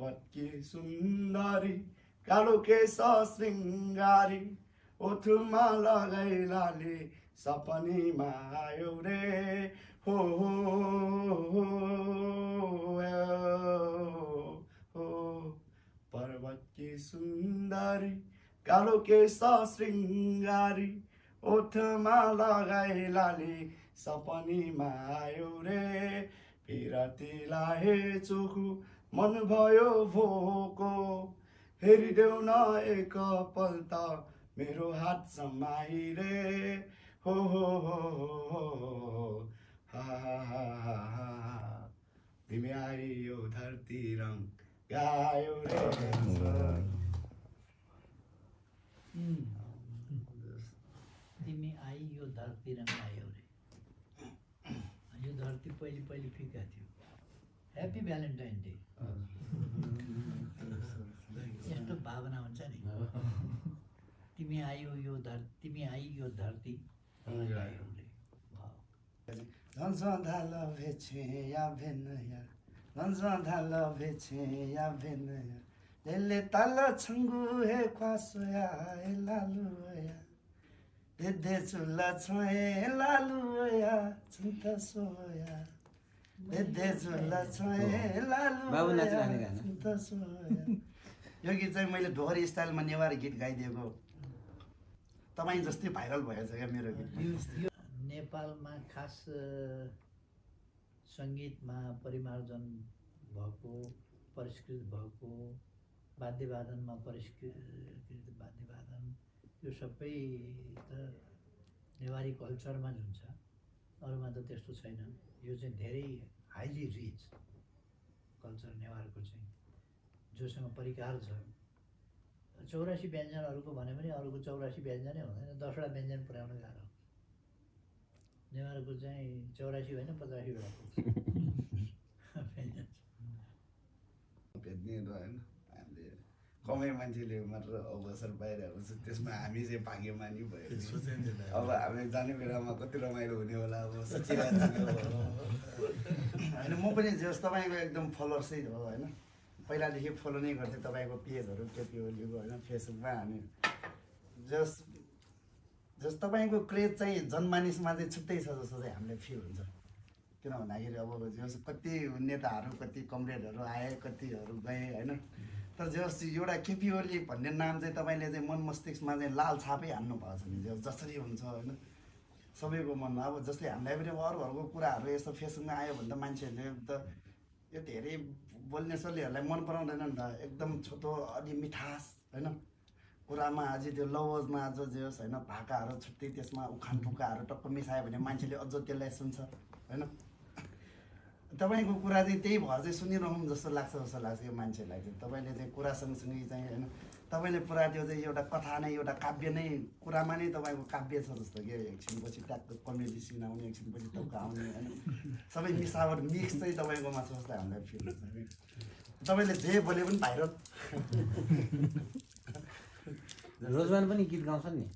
पर्वतकी सुन्दरी कालो केश श्रृङ्गारी ओठमा लगाई लाली सपनीमा आयो रे हो पर्वतकी सुन्दरी कालो केश श्रृङ्गारी ओठमा लगाई लाली सपनीमा आयो रे पिरातीलाई चोखु मन भयो भोको हेरिदेऊ न एक पल्ट मेरो हात समाई रे हो तिमी आइयो धरती रङ गायो रे तिमी आइयो धरती रङ गायो रे यो धरती पहिले फिका थियो ह्याप्पी भ्यालेन्टाइन डे यस्तो भावना हुन्छ नि तिमी आइयो यो धरती गायो रे झन्झँधा लभेछे या भेनया झन्झँधा लभेछे या भेनया लेले तल छङ्गु हे ख्वासोया हे लालुया देदे चुल्ला छोए लालुया चिन्त सोया देदे चुल्ला छोए लालुया चिन्त सोया यो गीत चाहिँ मैले ढोरी स्टाइलमा नेवारी गीत गाइदिएको तपाईँ जस्तै भाइरल भएछ क्या मेरो गीत नेपालमा खास सङ्गीतमा परिमार्जन भएको परिष्कृत भएको वाद्यवादनमा परिष्कृत वाद्यवादन यो सबै त नेवारी कल्चरमा जुन छ अरूमा त त्यस्तो छैन यो चाहिँ धेरै हाइली रिच कल्चर नेवारको चाहिँ जोसँग परिकार छ 84 व्यञ्जनहरूको भन्यो भने अरूको 84 व्यञ्जनै हुँदैन 10वटा व्यञ्जन पुर्याउन गाह्रो नेवारको चाहिँ 84 होइन 85 वटा व्यञ्जन भेट्ने होइन हामीले कमै मान्छेले मात्र अवसर पाइरहेको छ त्यसमा हामी चाहिँ भाग्यमानी भयो अब हामी जाने बेलामा कति रमाइलो हुने होला अब होइन म पनि जस तपाईँको एकदम फलोवर्सै हो होइन पहिलादेखि फलो नै गर्थेँ तपाईँको पेजहरू केपी ओलीको होइन फेसबुकमा हामी जस तपाईँको क्रेज चाहिँ जनमानिसमा चाहिँ छुट्टै छ जस्तो चाहिँ हामीलाई फिल हुन्छ किन भन्दाखेरि अब जस कति नेताहरू कति कमरेडहरू आए कतिहरू गए होइन तर जस एउटा केपी ओली भन्ने नाम चाहिँ तपाईँले चाहिँ मन मस्तिष्कमा चाहिँ लाल छापै हान्नु भएको छ नि जसरी हुन्छ होइन सबैको मनमा अब जस्तै हामीलाई पनि अरूहरूको कुराहरू यस्तो फेसबुकमा आयो भने त मान्छेहरूले त यो धेरै बोल्ने सोल्नेहरूलाई मन पराउँदैन नि त एकदम छोटो अलि मिठास होइन कुरामा अझै त्यो लवजमा अझ जे होस् होइन भाकाहरू छुट्टै त्यसमा उखान टुक्काहरू टक्क मिसायो भने मान्छेले अझ त्यसलाई सुन्छ होइन तपाईँको कुरा चाहिँ त्यही भएर चाहिँ सुनिरहौँ जस्तो लाग्छ यो मान्छेलाई चाहिँ तपाईँले चाहिँ कुरा सँगसँगै चाहिँ होइन तपाईँले पुरा त्यो चाहिँ एउटा कथा नै एउटा काव्य नै कुरामा नै तपाईँको काव्य छ जस्तो कि एकछिनपछि ट्याक्क कमेडी सिन आउने एकछिनपछि टक्क आउने होइन सबै मिसावट मिक्स चाहिँ तपाईँकोमा छ जस्तो हामीलाई फिल हुन्छ तपाईँले जे बोले पनि भाइरल रोजमान पनि गीत गाउँछन् नि